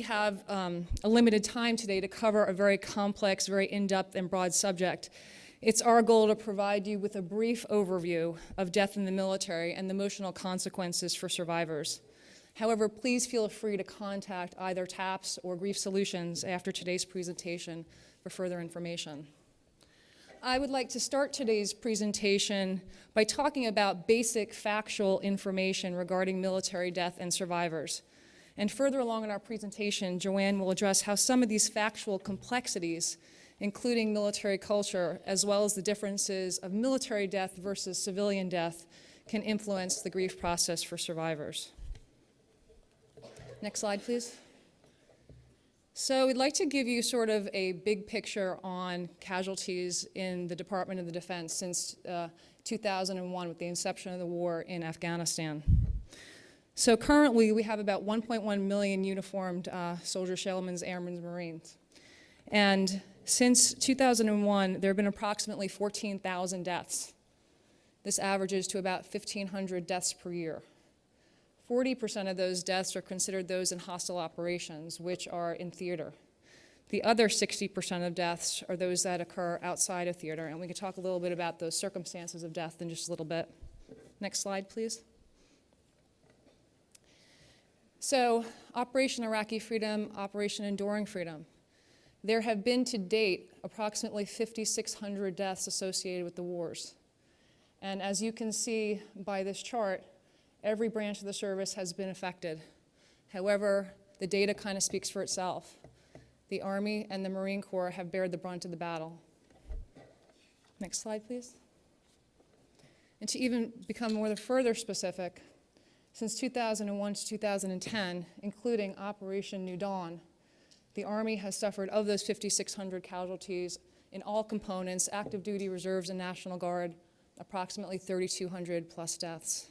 We have a limited time today to cover a very complex, very in-depth and broad subject. It's our goal to provide you with a brief overview of death in the military and the emotional consequences for survivors. However, please feel free to contact either TAPS or Grief Solutions after today's presentation for further information. I would like to start today's presentation by talking about basic factual information regarding military death and survivors. And further along in our presentation, Joanne will address how some of these factual complexities, including military culture, as well as the differences of military death versus civilian death, can influence the grief process for survivors. Next slide, please. So we'd like to give you sort of a big picture on casualties in the Department of Defense since 2001 with the inception of the war in Afghanistan. So currently we have about 1.1 million uniformed soldiers, sailormen, airmen, Marines. And since 2001, there have been approximately 14,000 deaths. This averages to about 1,500 deaths per year. 40% of those deaths are considered those in hostile operations, which are in theater. The other 60% of deaths are those that occur outside of theater, and we can talk a little bit about those circumstances of death in just a little bit. Next slide, please. So, Operation Iraqi Freedom, Operation Enduring Freedom. There have been to date approximately 5,600 deaths associated with the wars. And as you can see by this chart, every branch of the service has been affected. However, the data kind of speaks for itself. The Army and the Marine Corps have bared the brunt of the battle. Next slide, please. And to even become more further specific, since 2001 to 2010, including Operation New Dawn, the Army has suffered, of those 5,600 casualties in all components, active duty, reserves, and National Guard, approximately 3,200 plus deaths.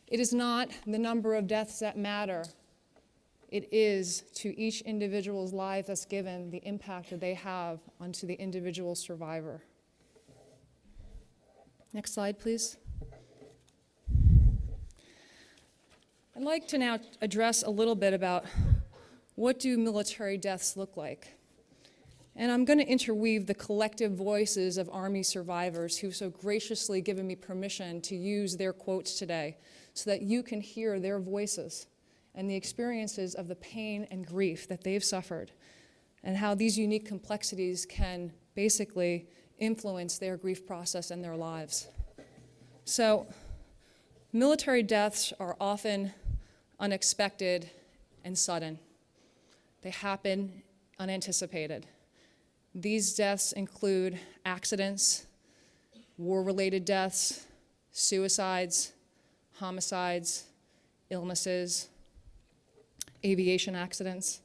It is not the number of deaths that matter. It is to each individual's life that's given the impact that they have onto the individual survivor. Next slide, please. I'd like to now address a little bit about what do military deaths look like. And I'm going to interweave the collective voices of Army survivors who've so graciously given me permission to use their quotes today so that you can hear their voices and the experiences of the pain and grief that they've suffered and how these unique complexities can basically influence their grief process and their lives. So, military deaths are often unexpected and sudden. They happen unanticipated. These deaths include accidents, war-related deaths, suicides, homicides, illnesses, aviation accidents.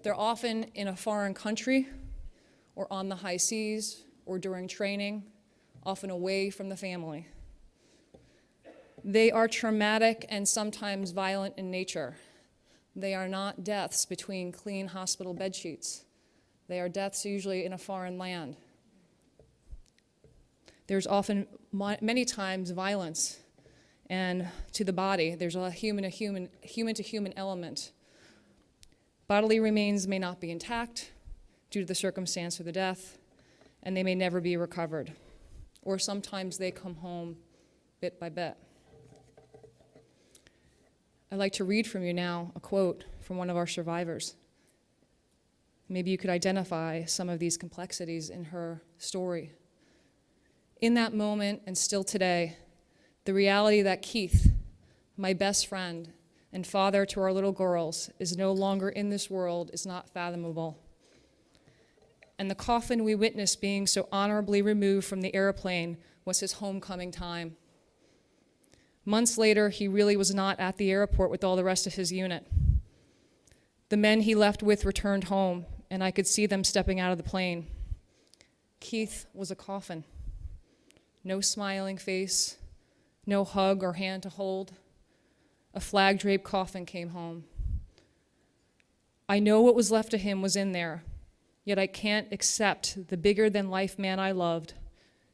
They're often in a foreign country or on the high seas or during training, often away from the family. They are traumatic and sometimes violent in nature. They are not deaths between clean hospital bed sheets. They are deaths usually in a foreign land. There's often, many times, violence and to the body. There's a human-to-human element. Bodily remains may not be intact due to the circumstance of the death, and they may never be recovered. Or sometimes they come home bit by bit. I'd like to read from you now a quote from one of our survivors. Maybe you could identify some of these complexities in her story. In that moment, and still today, the reality that Keith, my best friend and father to our little girls, is no longer in this world is not fathomable. And the coffin we witnessed being so honorably removed from the airplane was his homecoming time. Months later, he really was not at the airport with all the rest of his unit. The men he left with returned home, and I could see them stepping out of the plane. Keith was a coffin. No smiling face, no hug or hand to hold. A flag-draped coffin came home. I know what was left of him was in there, yet I can't accept the bigger-than-life man I loved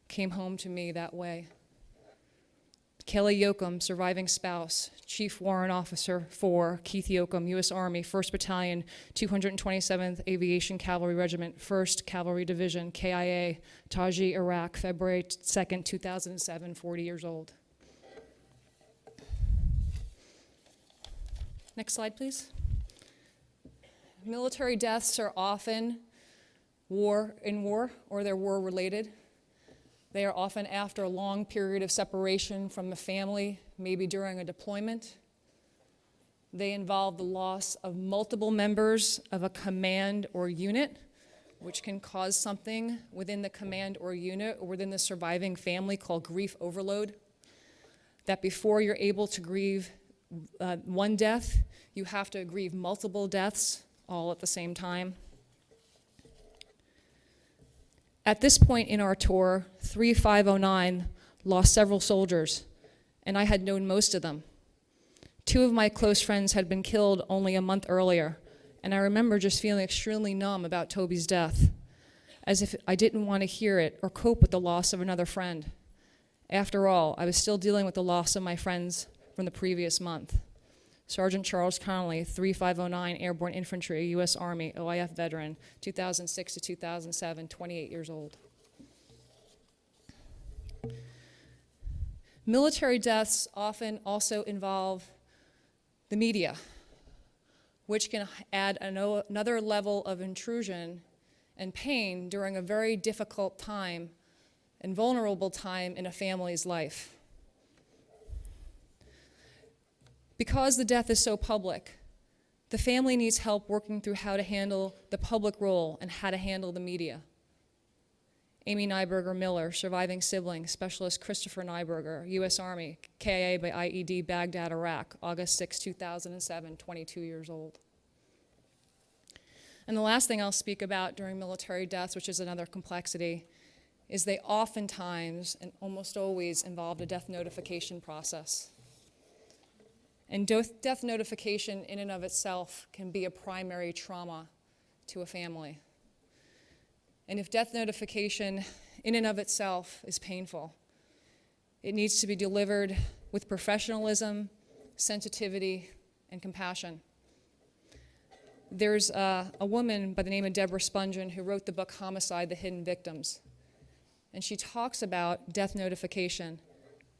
came home to me that way. Kelly Yoakum, surviving spouse, Chief Warrant Officer 4, Keith Yoakum, U.S. Army, 1st Battalion, 227th Aviation Cavalry Regiment, 1st Cavalry Division, KIA, Taji, Iraq, February 2nd, 2007, 40 years old. Next slide, please. Military deaths are often war, or they're war-related. They are often after a long period of separation from the family, maybe during a deployment. They involve the loss of multiple members of a command or unit, which can cause something within the command or unit or within the surviving family called grief overload. That before you're able to grieve one death, you have to grieve multiple deaths all at the same time. At this point in our tour, 3509 lost several soldiers, and I had known most of them. 2 of my close friends had been killed only a month earlier, and I remember just feeling extremely numb about Toby's death, as if I didn't want to hear it or cope with the loss of another friend. After all, I was still dealing with the loss of my friends from the previous month. Sergeant Charles Connolly, 3509 Airborne Infantry, U.S. Army, OIF veteran, 2006 to 2007, 28 years old. Military deaths often also involve the media, which can add another level of intrusion and pain during a very difficult time and vulnerable time in a family's life. Because the death is so public, the family needs help working through how to handle the public role and how to handle the media. Amy Nyberger Miller, surviving sibling, Specialist Christopher Nyberger, U.S. Army, KIA by IED, Baghdad, Iraq, August 6, 2007, 22 years old. And the last thing I'll speak about during military deaths, which is another complexity, is they oftentimes and almost always involve a death notification process. And death notification in and of itself can be a primary trauma to a family. And if death notification in and of itself is painful, it needs to be delivered with professionalism, sensitivity, and compassion. There's a woman by the name of Deborah Spungen who wrote the book Homicide: The Hidden Victims. And she talks about death notification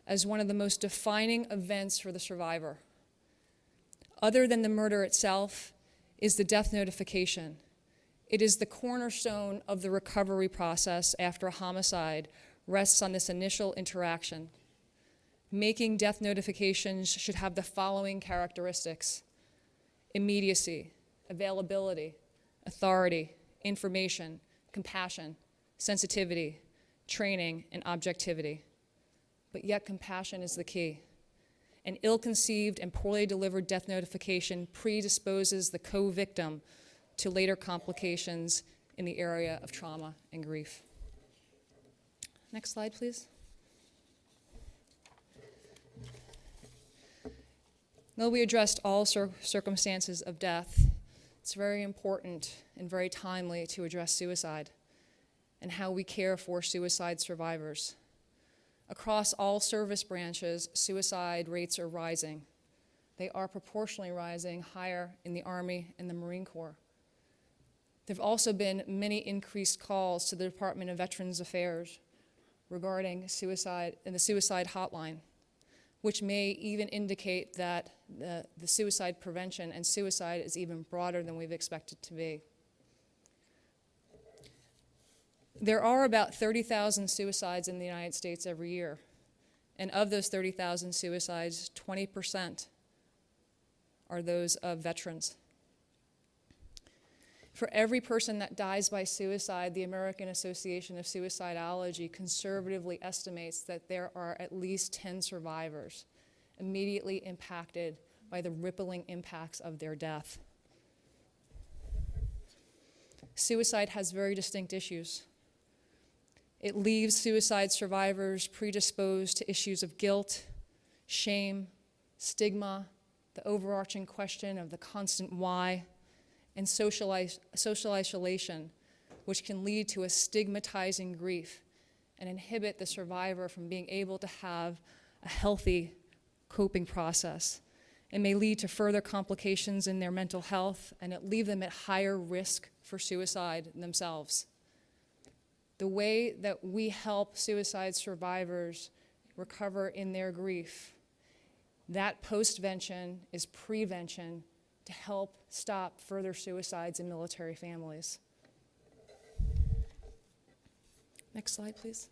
as one of the most defining events for the survivor. Other than the murder itself is the death notification. It is the cornerstone of the recovery process after a homicide, rests on this initial interaction. Making death notifications should have the following characteristics: immediacy, availability, authority, information, compassion, sensitivity, training, and objectivity. But yet compassion is the key. An ill-conceived and poorly delivered death notification predisposes the co-victim to later complications in the area of trauma and grief. Next slide, please. Though we addressed all circumstances of death, it's very important and very timely to address suicide and how we care for suicide survivors. Across all service branches, suicide rates are rising. They are proportionally rising higher in the Army and the Marine Corps. There have also been many increased calls to the Department of Veterans Affairs regarding suicide and the suicide hotline, which may even indicate that the suicide prevention and suicide is even broader than we've expected to be. There are about 30,000 suicides in the United States every year. And of those 30,000 suicides, 20% are those of veterans. For every person that dies by suicide, the American Association of Suicidology conservatively estimates that there are at least 10 survivors immediately impacted by the rippling impacts of their death. Suicide has very distinct issues. It leaves suicide survivors predisposed to issues of guilt, shame, stigma, the overarching question of the constant why, and social isolation, which can lead to a stigmatizing grief and inhibit the survivor from being able to have a healthy coping process. It may lead to further complications in their mental health, and it leave them at higher risk for suicide themselves. The way that we help suicide survivors recover in their grief, that postvention is prevention to help stop further suicides in military families. Next slide, please.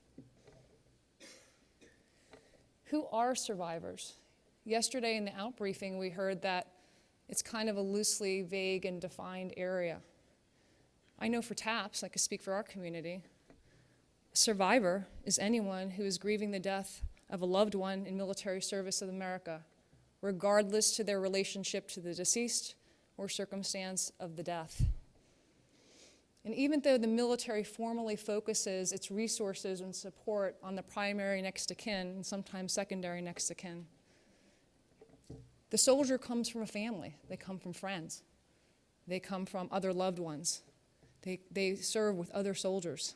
Who are survivors? Yesterday in the outbriefing, we heard that it's kind of a loosely vague and defined area. I know for TAPS, I can speak for our community, a survivor is anyone who is grieving the death of a loved one in military service of America, regardless to their relationship to the deceased or circumstance of the death. And even though the military formally focuses its resources and support on the primary next of kin, and sometimes secondary next of kin, the soldier comes from a family. They come from friends. They come from other loved ones. They serve with other soldiers.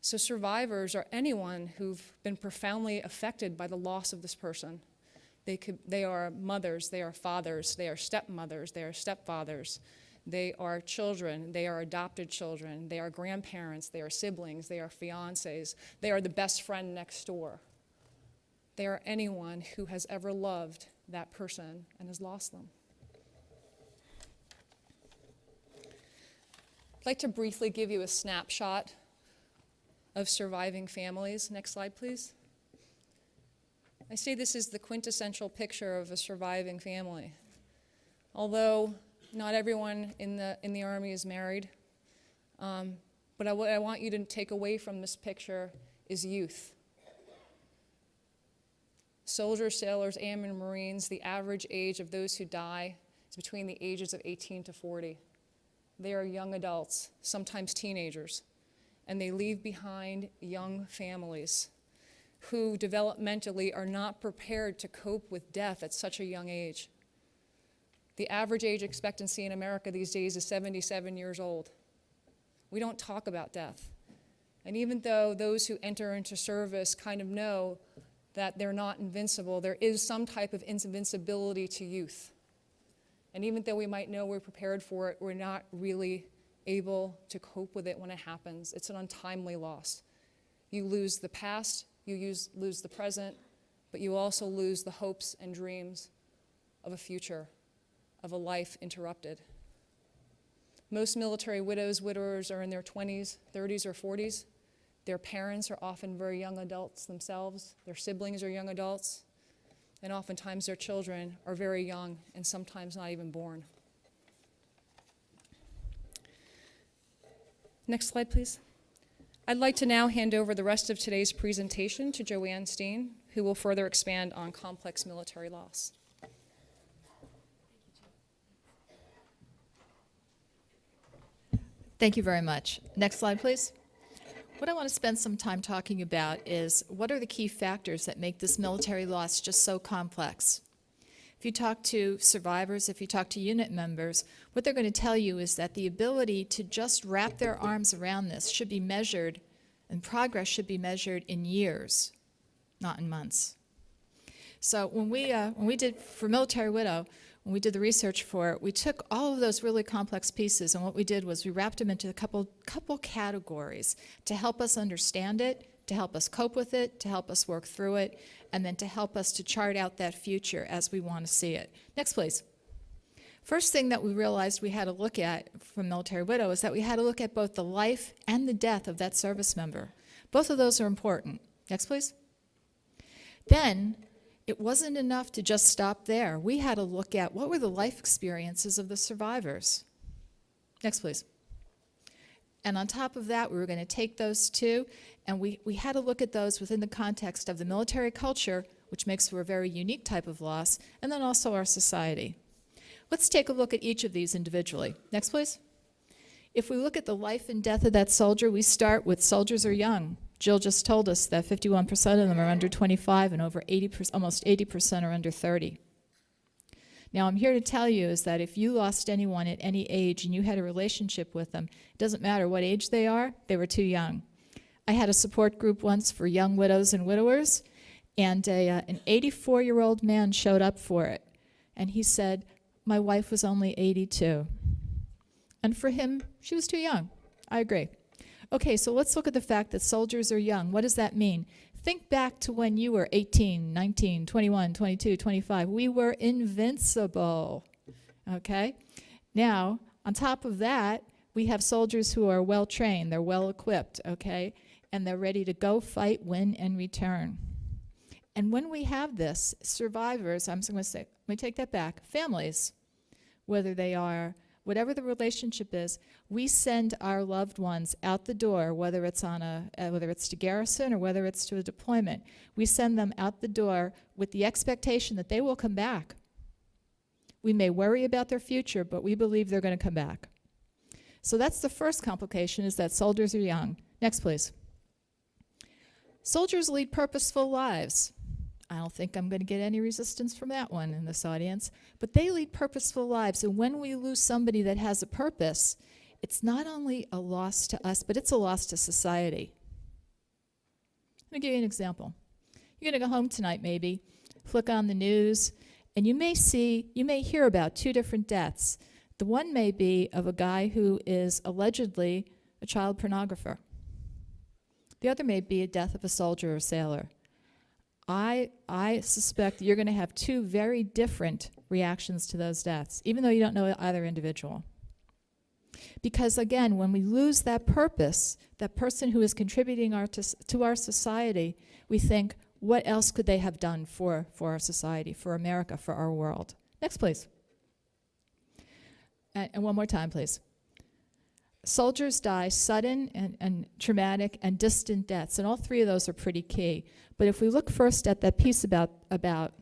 So survivors are anyone who've been profoundly affected by the loss of this person. They are mothers, they are fathers, they are stepmothers, they are stepfathers, they are children, they are adopted children, they are grandparents, they are siblings, they are fiancés, they are the best friend next door. They are anyone who has ever loved that person and has lost them. I'd like to briefly give you a snapshot of surviving families. Next slide, please. I say this is the quintessential picture of a surviving family. Although not everyone in the Army is married, but what I want you to take away from this picture is youth. Soldiers, sailors, airmen, Marines, the average age of those who die is between the ages of 18 to 40. They are young adults, sometimes teenagers, and they leave behind young families who developmentally are not prepared to cope with death at such a young age. The average age expectancy in America these days is 77 years old. We don't talk about death. And even though those who enter into service kind of know that they're not invincible, there is some type of invincibility to youth. And even though we might know we're prepared for it, we're not really able to cope with it when it happens. It's an untimely loss. You lose the past, you lose the present, but you also lose the hopes and dreams of a future, of a life interrupted. Most military widows, widowers are in their 20s, 30s, or 40s. Their parents are often very young adults themselves. Their siblings are young adults. And oftentimes their children are very young and sometimes not even born. Next slide, please. I'd like to now hand over the rest of today's presentation to Joanne Steen, who will further expand on complex military loss. Thank you very much. Next slide, please. What I want to spend some time talking about is what are the key factors that make this military loss just so complex. If you talk to survivors, if you talk to unit members, what they're going to tell you is that the ability to just wrap their arms around this should be measured, and progress should be measured in years, not in months. So when we did for Military Widow, when we did the research for it, we took all of those really complex pieces, and what we did was we wrapped them into a couple categories to help us understand it, to help us cope with it, to help us work through it, and then to help us to chart out that future as we want to see it. Next, please. First thing that we realized we had to look at from Military Widow is that we had to look at both the life and the death of that service member. Both of those are important. Next, please. Then, it wasn't enough to just stop there. We had to look at what were the life experiences of the survivors. Next, please. And on top of that, we were going to take those two, and we had to look at those within the context of the military culture, which makes for a very unique type of loss, and then also our society. Let's take a look at each of these individually. Next, please. If we look at the life and death of that soldier, we start with soldiers are young. Jill just told us that 51% of them are under 25 and over 80%, almost 80% are under 30. Now, I'm here to tell you is that if you lost anyone at any age and you had a relationship with them, it doesn't matter what age they are, they were too young. I had a support group once for young widows and widowers, And an 84-year-old man showed up for it. And he said, my wife was only 82. And for him, she was too young. I agree. Okay, so let's look at the fact that soldiers are young. What does that mean? Think back to when you were 18, 19, 21, 22, 25. We were invincible. Okay? Now, on top of that, we have soldiers who are well trained, they're well equipped, okay? And they're ready to go fight, win, and return. And when we have this, survivors, I'm going to say, let me take that back, families, whether they are, whatever the relationship is, we send our loved ones out the door, whether it's on whether it's to garrison or whether it's to a deployment. We send them out the door with the expectation that they will come back. We may worry about their future, but we believe they're going to come back. So that's the first complication, is that soldiers are young. Next, please. Soldiers lead purposeful lives. I don't think I'm going to get any resistance from that one in this audience, but they lead purposeful lives. And when we lose somebody that has a purpose, it's not only a loss to us, but it's a loss to society. Let me give you an example. You're going to go home tonight maybe, flick on the news, and you may hear about 2 different deaths. The one may be of a guy who is allegedly a child pornographer. The other may be a death of a soldier or sailor. I suspect you're going to have 2 very different reactions to those deaths, even though you don't know either individual. Because again, when we lose that purpose, that person who is contributing to our society, we think, what else could they have done for our society, for America, for our world? Next, please. And one more time, please. Soldiers die sudden and traumatic and distant deaths, and all 3 of those are pretty key. But if we look first at that piece about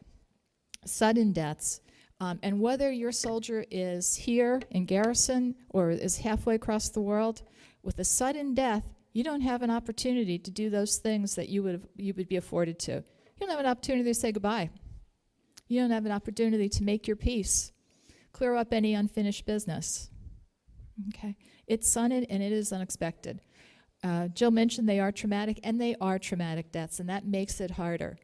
sudden deaths, and whether your soldier is here in garrison or is halfway across the world, with a sudden death, you don't have an opportunity to do those things that you would be afforded to. You don't have an opportunity to say goodbye. You don't have an opportunity to make your peace, clear up any unfinished business. Okay, it's sudden and it is unexpected. Jill mentioned they are traumatic, and they are traumatic deaths, and that makes it harder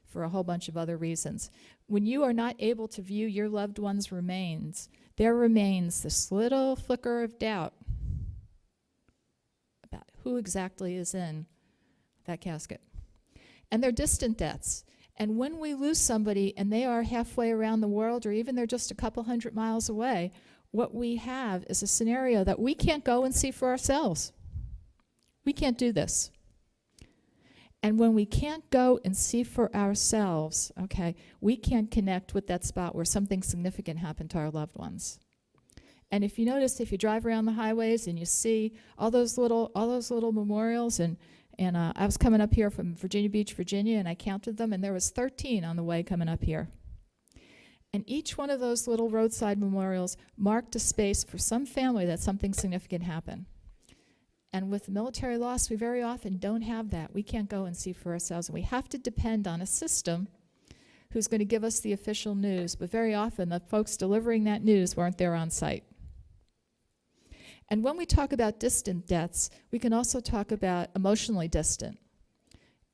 for a whole bunch of other reasons. When you are not able to view your loved one's remains, there remains this little flicker of doubt about who exactly is in that casket. And they're distant deaths. And when we lose somebody and they are halfway around the world, or even they're just a couple 100 miles away, what we have is a scenario that we can't go and see for ourselves. We can't do this. And when we can't go and see for ourselves, okay, we can't connect with that spot where something significant happened to our loved ones. And if you notice, if you drive around the highways and you see all those little memorials, and I was coming up here from Virginia Beach, Virginia, and I counted them, and there was 13 on the way coming up here. And each one of those little roadside memorials marked a space for some family that something significant happened. And with military loss, we very often don't have that. We can't go and see for ourselves. And we have to depend on a system who's going to give us the official news. But very often, the folks delivering that news weren't there on site. And when we talk about distant deaths, we can also talk about emotionally distant.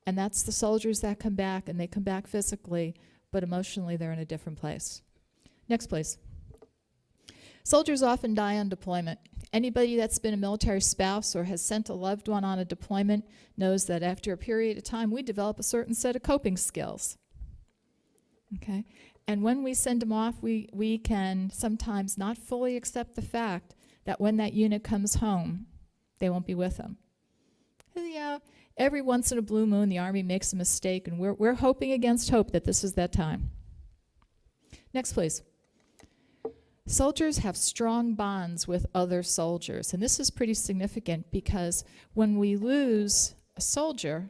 And that's the soldiers that come back, and they come back physically, but emotionally they're in a different place. Next, please. Soldiers often die on deployment. Anybody that's been a military spouse or has sent a loved one on a deployment knows that after a period of time, we develop a certain set of coping skills. Okay? And when we send them off, we can sometimes not fully accept the fact that when that unit comes home, they won't be with them. Yeah, every once in a blue moon, the Army makes a mistake, and we're hoping against hope that this is that time. Next, please. Soldiers have strong bonds with other soldiers, and this is pretty significant because when we lose a soldier,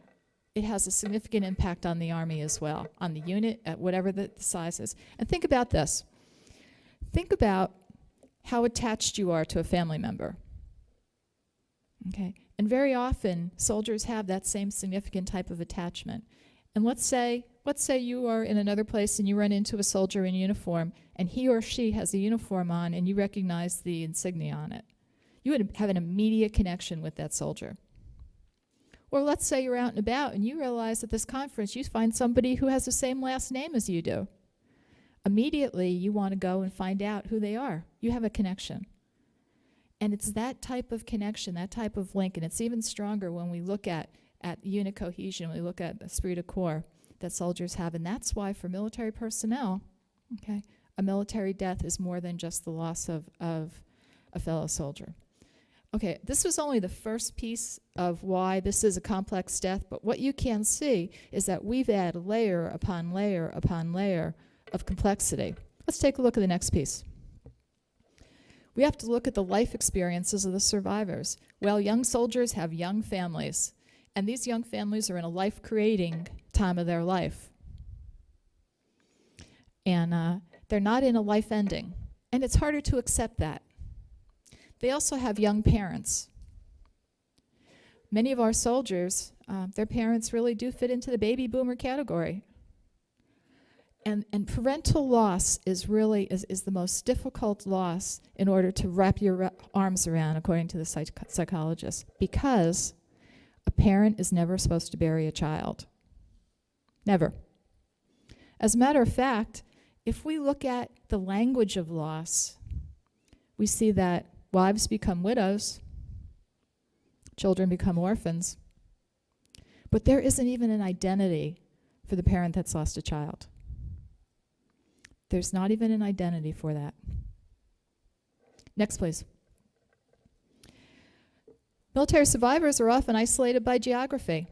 it has a significant impact on the Army as well, on the unit, at whatever the size is. And think about this. Think about how attached you are to a family member. Okay? And very often, soldiers have that same significant type of attachment. And let's say you are in another place and you run into a soldier in uniform, and he or she has a uniform on and you recognize the insignia on it. You would have an immediate connection with that soldier. Or let's say you're out and about and you realize at this conference you find somebody who has the same last name as you do. Immediately you want to go and find out who they are. You have a connection. And it's that type of connection, that type of link, and it's even stronger when we look at unit cohesion, when we look at the esprit de corps that soldiers have. And that's why for military personnel, okay, a military death is more than just the loss of a fellow soldier. Okay, this was only the first piece of why this is a complex death, but what you can see is that we've added layer upon layer upon layer of complexity. Let's take a look at the next piece. We have to look at the life experiences of the survivors. Well, young soldiers have young families, and these young families are in a life-creating time of their life. And they're not in a life ending, and it's harder to accept that. They also have young parents. Many of our soldiers, their parents really do fit into the baby boomer category. And parental loss is really is the most difficult loss in order to wrap your arms around, according to the psychologist, because a parent is never supposed to bury a child. Never. As a matter of fact, if we look at the language of loss, we see that wives become widows, children become orphans, but there isn't even an identity for the parent that's lost a child. There's not even an identity for that. Next, please. Military survivors are often isolated by geography.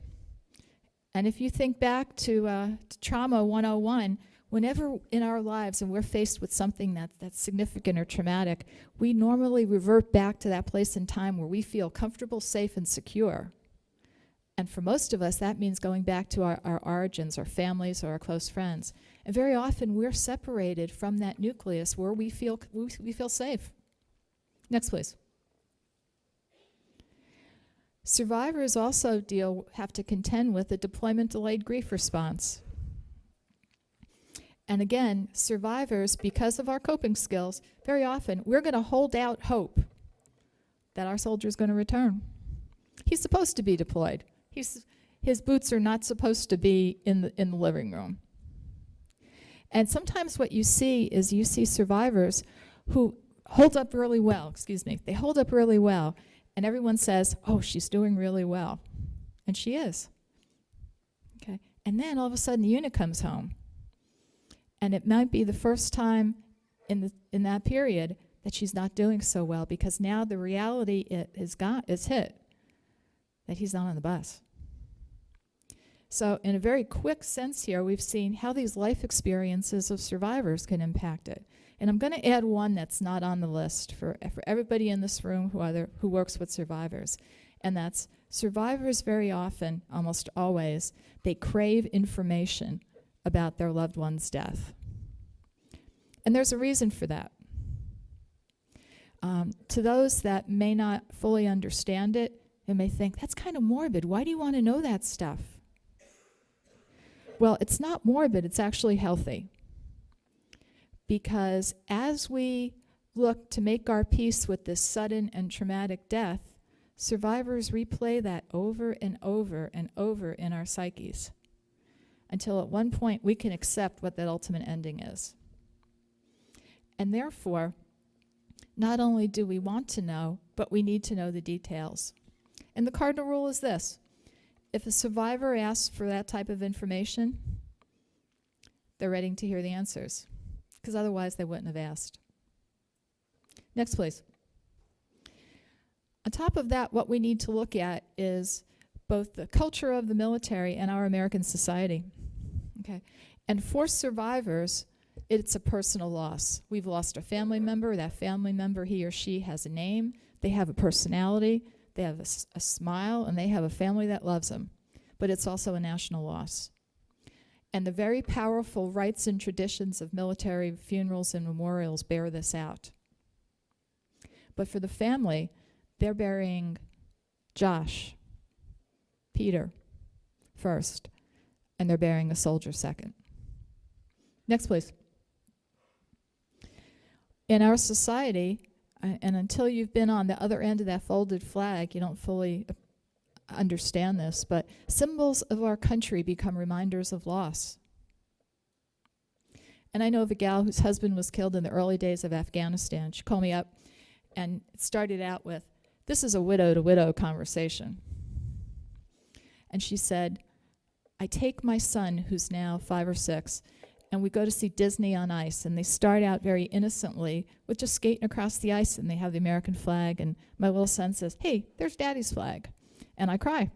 And if you think back to Trauma 101, whenever in our lives and we're faced with something that's significant or traumatic, we normally revert back to that place in time where we feel comfortable, safe, and secure. And for most of us, that means going back to our origins, our families, or our close friends. And very often, we're separated from that nucleus where we feel safe. Next, please. Survivors also have to contend with a deployment-delayed grief response. And again, survivors, because of our coping skills, very often, we're going to hold out hope that our soldier's going to return. He's supposed to be deployed. His boots are not supposed to be in the living room. And sometimes what you see is you see survivors who hold up really well, they hold up really well, and everyone says, oh, she's doing really well. And she is. Okay. And then all of a sudden the unit comes home. And it might be the first time in that period that she's not doing so well, because now the reality is hit that he's not on the bus. So in a very quick sense here, we've seen how these life experiences of survivors can impact it. And I'm going to add one that's not on the list for everybody in this room who works with survivors. And that's survivors very often, almost always, they crave information about their loved one's death. And there's a reason for that. To those that may not fully understand it, they may think, that's kind of morbid. Why do you want to know that stuff? Well, it's not morbid, it's actually healthy. Because as we look to make our peace with this sudden and traumatic death, survivors replay that over and over and over in our psyches, until at one point we can accept what that ultimate ending is. And therefore, not only do we want to know, but we need to know the details. And the cardinal rule is this: if a survivor asks for that type of information, they're ready to hear the answers, because otherwise they wouldn't have asked. Next, please. On top of that, what we need to look at is both the culture of the military and our American society. Okay. And for survivors, it's a personal loss. We've lost a family member. That family member, he or she, has a name. They have a personality. They have a smile, and they have a family that loves them. But it's also a national loss. And the very powerful rites and traditions of military funerals and memorials bear this out. But for the family, they're burying Josh, Peter, first, and they're burying a soldier second. Next, please. In our society, and until you've been on the other end of that folded flag, you don't fully understand this, but symbols of our country become reminders of loss. And I know of a gal whose husband was killed in the early days of Afghanistan. She called me up, and it started out with, "This is a widow-to-widow conversation." And she said, "I take my son, who's now 5 or 6, and we go to see Disney on Ice, and they start out very innocently with just skating across the ice, and they have the American flag, and my little son says, 'Hey, there's Daddy's flag.' And I cry."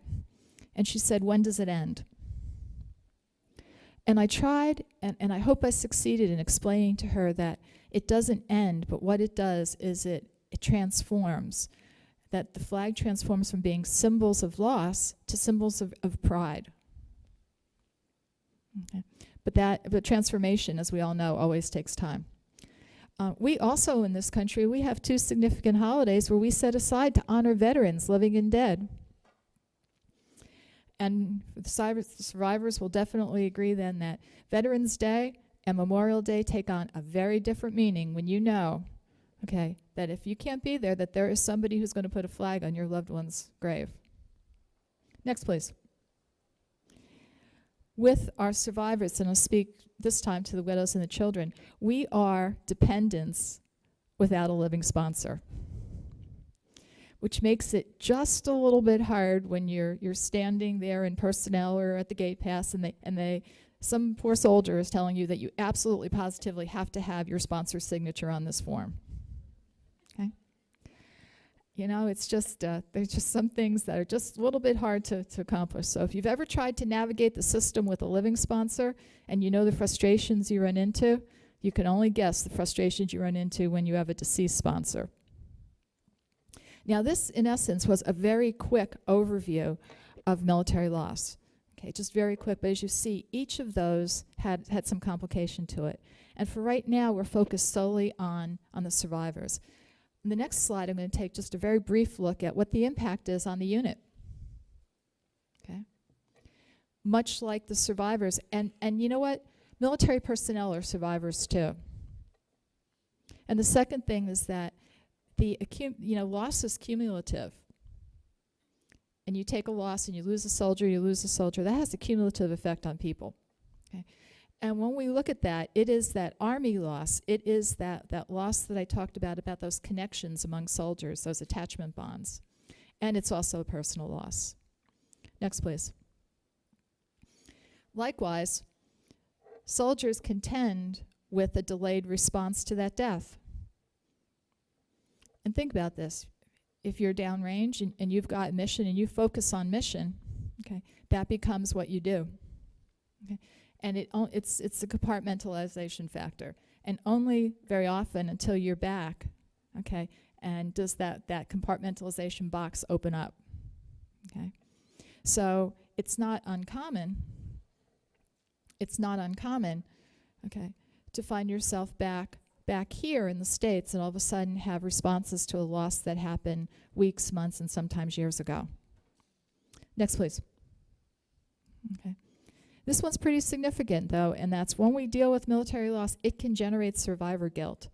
And she said, "When does it end?" And I tried, and I hope I succeeded in explaining to her that it doesn't end, but what it does is it transforms, that the flag transforms from being symbols of loss to symbols of pride. Okay. But transformation, as we all know, always takes time. We also, in this country, we have 2 significant holidays where we set aside to honor veterans, living and dead. And the survivors will definitely agree then that Veterans Day and Memorial Day take on a very different meaning when you know, okay, that if you can't be there, that there is somebody who's going to put a flag on your loved one's grave. Next, please. With our survivors, and I'll speak this time to the widows and the children, we are dependents without a living sponsor, which makes it just a little bit hard when you're standing there in personnel or at the gate pass, and some poor soldier is telling you that you absolutely positively have to have your sponsor's signature on this form. Okay? You know, it's just there's just some things that are just a little bit hard to accomplish. So if you've ever tried to navigate the system with a living sponsor and you know the frustrations you run into, you can only guess the frustrations you run into when you have a deceased sponsor. Now this, in essence, was a very quick overview of military loss. Okay, just very quick, but as you see, each of those had some complication to it. And for right now, we're focused solely on the survivors. In the next slide, I'm going to take just a very brief look at what the impact is on the unit. Okay, much like the survivors, and you know what? Military personnel are survivors too. And the second thing is that loss is cumulative. And you take a loss and you lose a soldier, that has a cumulative effect on people. Okay? And when we look at that, it is that Army loss, it is that loss that I talked about those connections among soldiers, those attachment bonds. And it's also a personal loss. Next, please. Likewise, soldiers contend with a delayed response to that death. And think about this. If you're downrange and you've got mission and you focus on mission, okay, that becomes what you do. Okay? And it's a compartmentalization factor. And only very often until you're back, okay, and does that compartmentalization box open up. Okay? So it's not uncommon, okay, to find yourself back here in the States and all of a sudden have responses to a loss that happened weeks, months, and sometimes years ago. Next, please. Okay. This one's pretty significant, though, and that's when we deal with military loss, it can generate survivor guilt.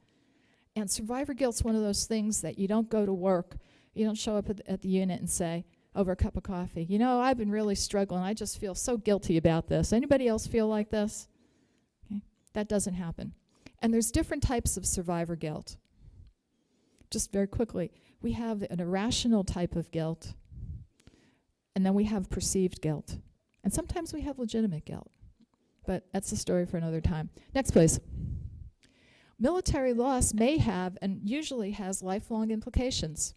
And survivor guilt's one of those things that you don't go to work, you don't show up at the unit and say, over a cup of coffee, you know, I've been really struggling, I just feel so guilty about this. Anybody else feel like this? Okay. That doesn't happen. And there's different types of survivor guilt. Just very quickly, we have an irrational type of guilt, and then we have perceived guilt. And sometimes we have legitimate guilt. But that's a story for another time. Next, please. Military loss may have, and usually has, lifelong implications.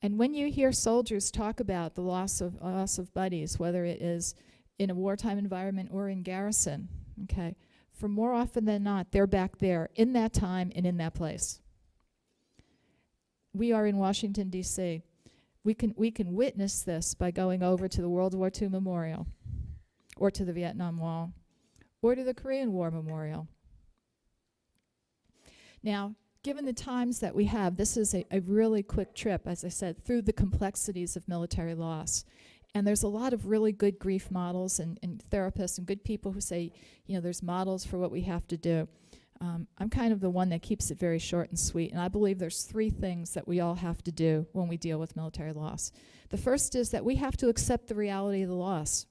And when you hear soldiers talk about the loss of buddies, whether it is in a wartime environment or in garrison, okay, for more often than not, they're back there in that time and in that place. We are in Washington, D.C. We can witness this by going over to the World War II Memorial, or to the Vietnam Wall, or to the Korean War Memorial. Now, given the times that we have, this is a really quick trip, as I said, through the complexities of military loss. And there's a lot of really good grief models and therapists and good people who say, you know, there's models for what we have to do. I'm kind of the one that keeps it very short and sweet, and I believe there's 3 things that we all have to do when we deal with military loss. The first is that we have to accept the reality of the loss.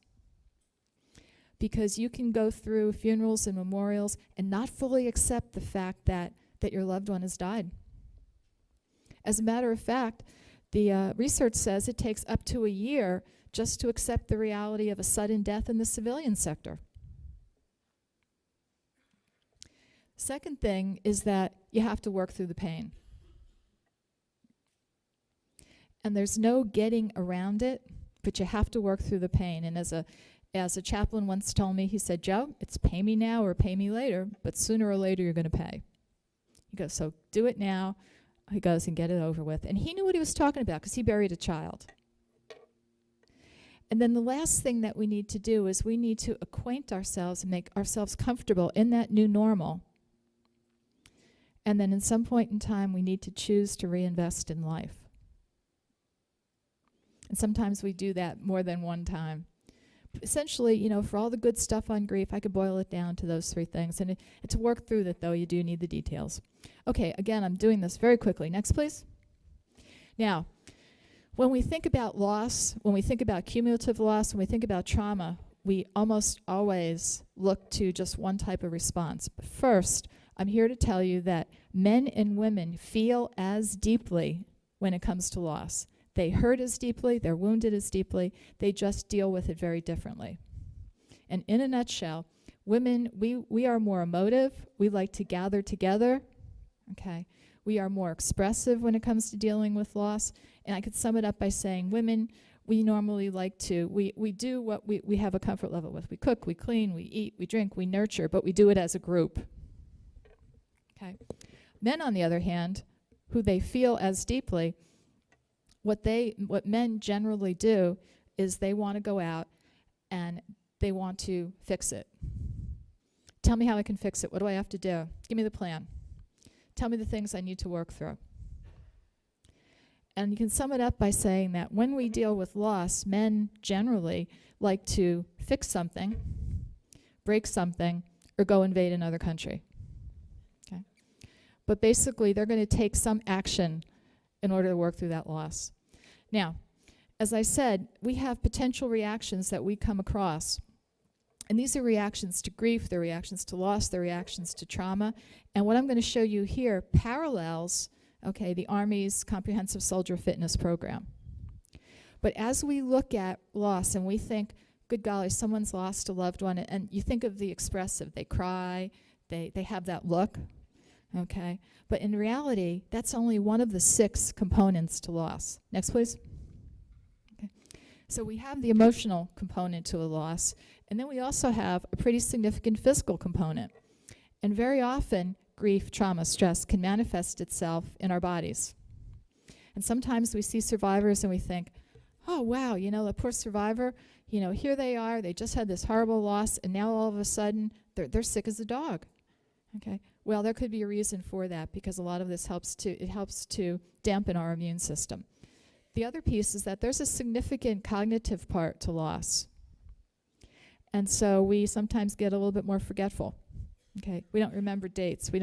Because you can go through funerals and memorials and not fully accept the fact that your loved one has died. As a matter of fact, the research says it takes up to a year just to accept the reality of a sudden death in the civilian sector. Second thing is that you have to work through the pain. And there's no getting around it, but you have to work through the pain. And as a chaplain once told me, he said, "Joe, it's pay me now or pay me later, but sooner or later you're going to pay." He goes, "So do it now," he goes, "and get it over with." And he knew what he was talking about because he buried a child. And then the last thing that we need to do is we need to acquaint ourselves and make ourselves comfortable in that new normal. And then at some point in time, we need to choose to reinvest in life. And sometimes we do that more than one time. But essentially, you know, for all the good stuff on grief, I could boil it down to those 3 things. And to work through that, though, you do need the details. Okay, again, I'm doing this very quickly. Next, please. Now, when we think about loss, when we think about cumulative loss, when we think about trauma, we almost always look to just one type of response. But first, I'm here to tell you that men and women feel as deeply when it comes to loss. They hurt as deeply, they're wounded as deeply, they just deal with it very differently. And in a nutshell, women, we are more emotive, we like to gather together, okay? We are more expressive when it comes to dealing with loss. And I could sum it up by saying women, we normally like to, we do what we have a comfort level with. We cook, we clean, we eat, we drink, we nurture, but we do it as a group. Okay. Men, on the other hand, who they feel as deeply, what men generally do is they want to go out and they want to fix it. Tell me how I can fix it. What do I have to do? Give me the plan. Tell me the things I need to work through. And you can sum it up by saying that when we deal with loss, men generally like to fix something, break something, or go invade another country. Okay? But basically, they're going to take some action in order to work through that loss. Now, as I said, we have potential reactions that we come across. And these are reactions to grief, they're reactions to loss, they're reactions to trauma. And what I'm going to show you here parallels, okay, the Army's Comprehensive Soldier Fitness Program. But as we look at loss and we think, good golly, someone's lost a loved one, and you think of the expressive, they cry, they have that look, okay? But in reality, that's only one of the 6 components to loss. Next, please. Okay. So we have the emotional component to a loss, and then we also have a pretty significant physical component. And very often, grief, trauma, stress can manifest itself in our bodies. And sometimes we see survivors and we think, oh, wow, you know, the poor survivor, you know, here they are, they just had this horrible loss, and now all of a sudden, they're sick as a dog. Okay. Well, there could be a reason for that because a lot of this helps to dampen our immune system. The other piece is that there's a significant cognitive part to loss. And so we sometimes get a little bit more forgetful. Okay, we don't remember dates. We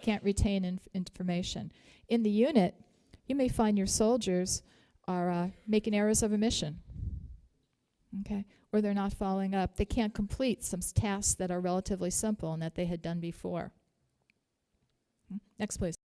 can't retain information. In the unit, you may find your soldiers are making errors of omission. Okay, or they're not following up. They can't complete some tasks that are relatively simple and that they had done before. Next, please.